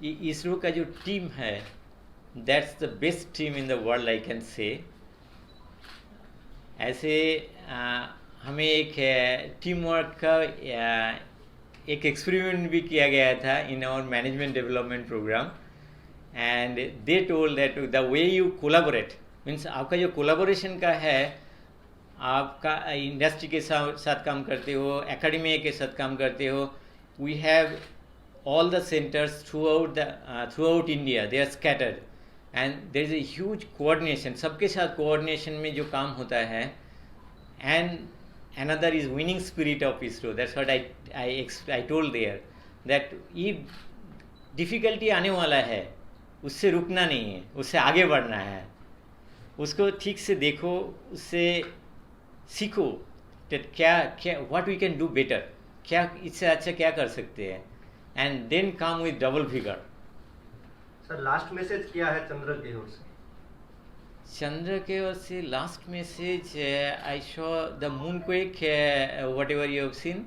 इसरो का जो टीम है, that's the best team in the world I can say. ऐसे हमें एक टीम वर्क का एक एक्सपेरिमेंट भी किया गया था in our management development program, and they told that the way you collaborate means आपका जो कोलाबोरेशन का है, आपका इंडस्ट्री के साथ काम करते हो, एकेडमिया के साथ काम करते हो। We have all the centers throughout India, they are scattered, and there is a huge coordination, सबके साथ coordination में जो काम होता है, and another is winning spirit of ISRO. That's what I told there, that if difficulty आने वाला है उससे रुकना नहीं है, उससे आगे बढ़ना है, उसको ठीक से देखो, उससे सीखो that क्या what we can do better, क्या इससे अच्छा क्या कर सकते हैं, and then come with double figure. Sir last message क्या है चंद्र की ओर से? चंद्र के ओर से last message, I saw the moonquake, whatever you have seen,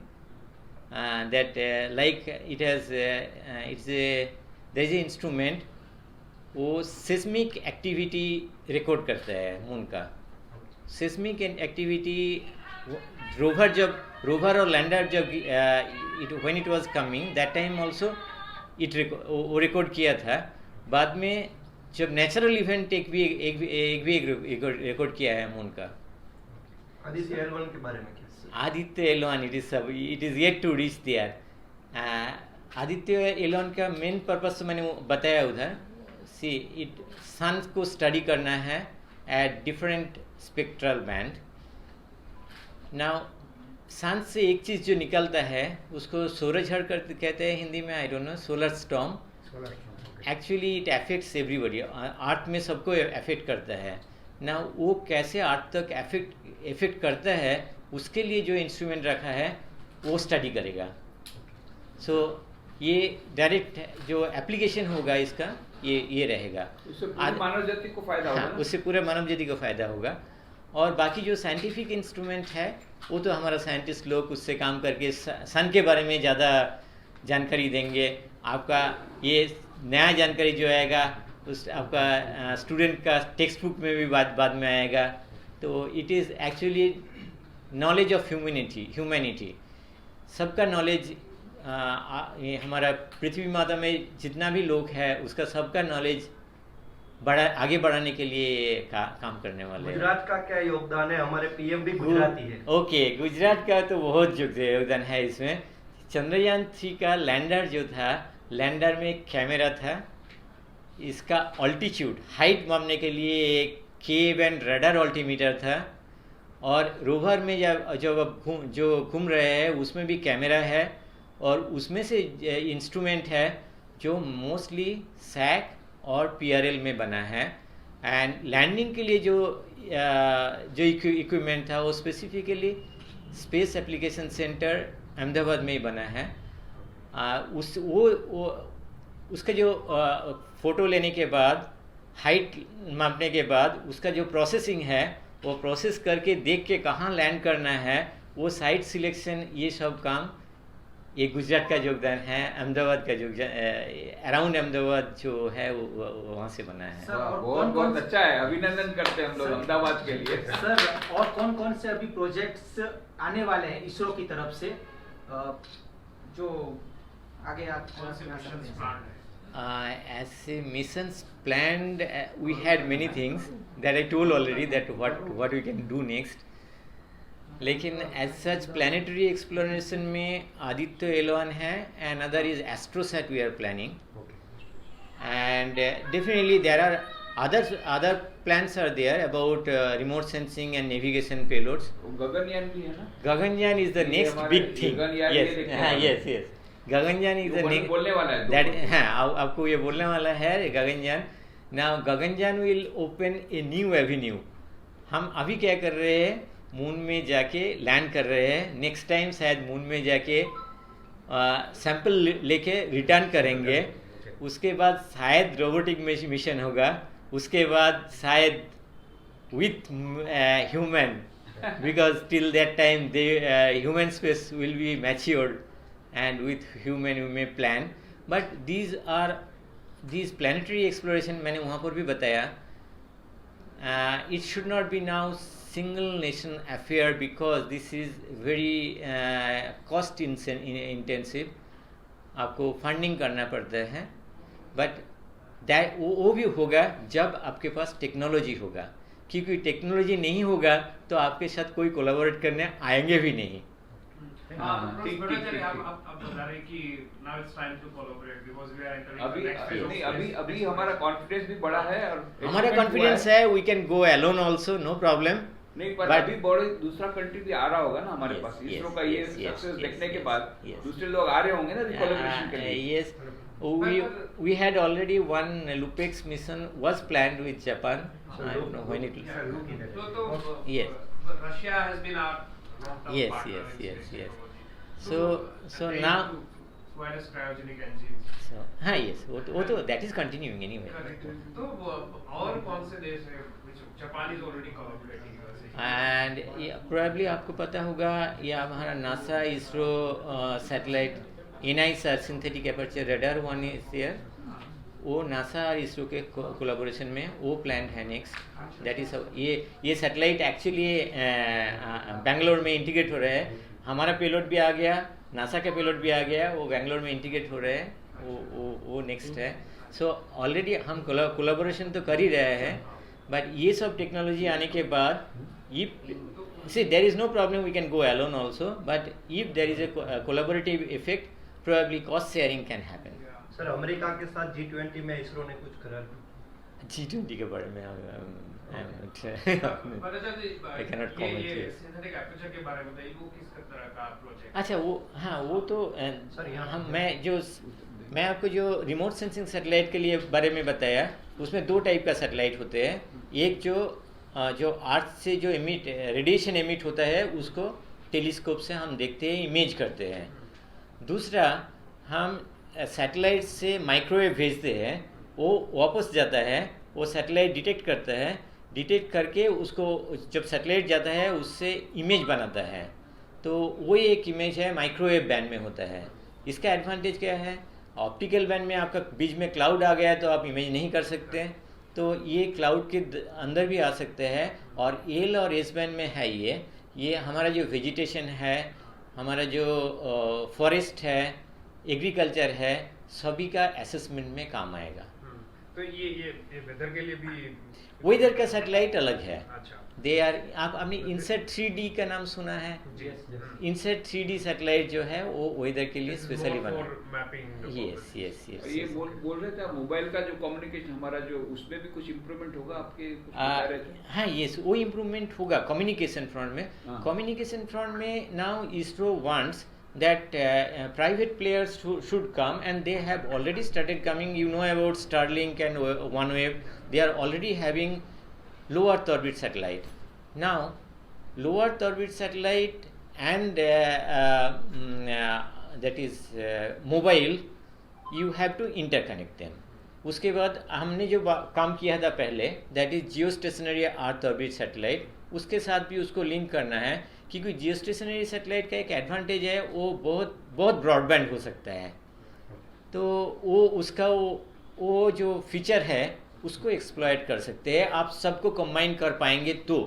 that like it has there is a instrument वो seismic activity record करता है मून का। seismic activity रोवर और लैंडर जब when it was coming that time also वो record किया था। बाद में जब नेचुरल इवेंट एक भी रिकॉर्ड किया है मून का। आदित्य एल1 के बारे में क्या? Aditya L one it is yet to reach there. Aditya L one का मेन पर्पस तो मैंने बताया उधर, सी इट सन को स्टडी करना है at different spectral band. Now sun से एक चीज़ जो निकलता है उसको सौर झड़ कहते हैं हिंदी में, I don't know, solar storm. Actually it affects everybody, earth में सबको अफेक्ट करता है ना। वो कैसे अर्थ तक अफेक्ट करता है उसके लिए जो इंस्ट्रूमेंट रखा है वो स्टडी करेगा। सो ये डायरेक्ट जो एप्लीकेशन होगा इसका ये रहेगा, उससे पूरे मानव जाति को फायदा होगा। उससे पूरे मानव जाति को फायदा होगा। और बाकी जो साइंटिफिक इंस्ट्रूमेंट है वो तो हमारा साइंटिस्ट लोग उससे काम करके सन के बारे में ज़्यादा जानकारी देंगे। आपका ये नया जानकारी जो आएगा उस आपका स्टूडेंट का टेक्स्ट बुक में भी बाद में आएगा। तो it is actually knowledge of humanity, सबका नॉलेज। ये हमारा पृथ्वी माता में जितना भी लोग हैं उसका सबका नॉलेज आगे बढ़ाने के लिए काम करने वाले हैं। गुजरात का क्या योगदान है? हमारे पीएम भी गुजराती है। ओके, गुजरात का तो बहुत योगदान है इसमें। चंद्रयान 3 का लैंडर जो था, लैंडर में एक कैमरा था, इसका ऑल्टीट्यूड हाइट मापने के लिए एक केव एंड रडार ऑल्टीमीटर था, और रोवर में जो घूम रहे हैं उसमें भी कैमरा है, और उसमें से इंस्ट्रूमेंट है जो मोस्टली सैक और पीआरएल में बना है। एंड लैंडिंग के लिए जो इक्विपमेंट था वो specifically space application centre Ahmedabad में ही बना है। उसका जो फ़ोटो लेने के बाद, हाइट मापने के बाद उसका जो प्रोसेसिंग है वो प्रोसेस करके देख के कहाँ लैंड करना है, वो साइट सिलेक्शन, ये सब काम ये गुजरात का योगदान है। अहमदाबाद का अराउंड अहमदाबाद जो है वो वहाँ से बना है। बहुत अच्छा है, अभिनंदन करते हैं हम लोग अहमदाबाद के लिए। सर और कौन कौन से अभी प्रोजेक्ट्स आने वाले हैं इसरो की तरफ से जो आगे आप as a missions planned, we had many things that I told already that what we can do next. लेकिन as such planetary exploration में आदित्य L1 है, and other is AstroSat we are planning, and definitely there are other plans are there about remote sensing and navigation payloads. Gaganyaan भी है ना? Gaganyaan is the next big thing. Yes. Gaganyaan is बोलने वाला है that, हाँ आपको ये बोलने वाला है Gaganyaan. Now Gaganyaan will open a new Avenue. हम अभी क्या कर रहे हैं, मून में जाके लैंड कर रहे हैं, नेक्स्ट टाइम शायद मून में जाके सैंपल लेके रिटर्न करेंगे, उसके बाद शायद रोबोटिक मिशन होगा, उसके बाद शायद with human, because till that time they human space will be matured, and with human we may plan, but these are this planetary exploration मैंने वहाँ पर भी बताया, it should not be now single nation affair because this is very cost intensive, आपको funding करना पड़ता है, but that वो भी होगा जब आपके पास टेक्नोलॉजी होगा, क्योंकि टेक्नोलॉजी नहीं होगा तो आपके साथ कोई कोलैबोरेट करने आएंगे भी नहीं। ठीक, ठीक, ठीक, आप बता रहे कि now it's time to collaborate because we are entering the next phase of नहीं, phase. अभी हमारा कॉन्फिडेंस भी बढ़ा है और हमारा achievement कॉन्फिडेंस हुआ है, we can go alone also, no problem. नहीं, पर But- अभी बड़े दूसरा कंट्री भी आ रहा होगा ना हमारे Yes, पास, yes, इसरो का ये yes, yes, सक्सेस yes, देखने के yes, बाद yes. दूसरे लोग आ रहे होंगे ना कोलैबोरेशन के लिए। Yes, we had already one Lupex mission was planned with Japan. I don't know when it will. Sir, look in it. So, Yes. Russia has been our long-term Yes, partner yes, in yes, space yes. technology. So they now, do quite as cryogenic engines. so yes, वो तो that is continuing anyway. Correct. तो और कौन से देश है which Japan is already collaborating with us? And probably आपको पता होगा ये हमारा NASA ISRO satellite NISR synthetic aperture radar 1 is there, वो नासा और इसरो के कोलैबोरेशन में वो प्लान है नेक्स्ट, दैट इज ये सैटेलाइट एक्चुअली बेंगलोर में इंटीग्रेट हो रहा है, हमारा पेलोड भी आ गया, नासा का पेलोड भी आ गया, वो बेंगलोर में इंटीग्रेट हो रहे हैं, वो नेक्स्ट है। सो ऑलरेडी हम कोलैबोरेशन तो कर ही रहे हैं, बट ये सब टेक्नोलॉजी आने के बाद see there is no problem, we can go alone also, but if there is a collaborative effect, probably cost sharing can happen. Sir America के साथ G20 में इसरो ने कुछ करा? G20 के बारे में भट्टाचार्य जी, I cannot comment ये here. सिंथेटिक एपर्चर के बारे में बताइए, वो किस तरह का प्रोजेक्ट? अच्छा वो हाँ वो तो सर, यहाँ मैं आपको जो रिमोट सेंसिंग सैटेलाइट के लिए बारे में बताया, उसमें दो टाइप का सैटेलाइट होते हैं, एक जो अर्थ से जो रेडिएशन एमिट होता है उसको टेलीस्कोप से हम देखते हैं, इमेज करते हैं। दूसरा हम सैटेलाइट से माइक्रोवेव भेजते हैं, वो वापस जाता है, वो सैटेलाइट डिटेक्ट करता है, डिटेक्ट करके उसको जब सैटेलाइट जाता है उससे इमेज बनाता है, तो वो एक इमेज है माइक्रोवेव बैंड में होता है। इसका एडवांटेज क्या है, ऑप्टिकल बैंड में आपका बीच में क्लाउड आ गया तो आप इमेज नहीं कर सकते, तो ये क्लाउड के अंदर भी आ सकते हैं, और एल और एस बैंड में है ये हमारा जो वेजिटेशन है, हमारा जो फॉरेस्ट है, एग्रीकल्चर है, सभी का असेसमेंट में काम आएगा। तो ये वेदर के लिए भी वेदर का सैटेलाइट अलग है, अच्छा दे आर आपने इनसेट 3D का नाम सुना है? इनसेट 3D सैटेलाइट जो है वो वेदर के लिए स्पेशली बना है। मैपिंग यस यस ये यस। बोल रहे थे आप मोबाइल का जो कम्युनिकेशन हमारा जो उसमें भी कुछ इम्प्रूवमेंट होगा आपके कुछ बता रहे थे? हाँ यस, वो इम्प्रूवमेंट होगा कम्युनिकेशन फ्रंट में। हाँ। कम्युनिकेशन फ्रंट में now ISRO wants that private players should come, and they have already started coming. You know about Starlink and OneWeb. They are already having low Earth orbit satellite. Now, low Earth orbit satellite and that is mobile, you have to interconnect them. उसके बाद हमने जो काम किया था पहले, that is geostationary Earth orbit satellite, उसके साथ भी उसको लिंक करना है, क्योंकि जियोस्टेशनरी सैटेलाइट का एक एडवांटेज है, वो बहुत ब्रॉडबैंड हो सकता है, तो वो उसका वो जो फीचर है उसको एक्सप्लॉयट कर सकते हैं, आप सबको कंबाइन कर पाएंगे तो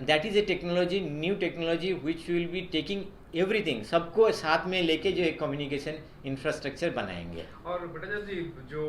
that is a technology, new technology which will be taking everything, सबको साथ में लेके जो एक कम्युनिकेशन इंफ्रास्ट्रक्चर बनाएंगे। और भट्टाचार्य जी, जो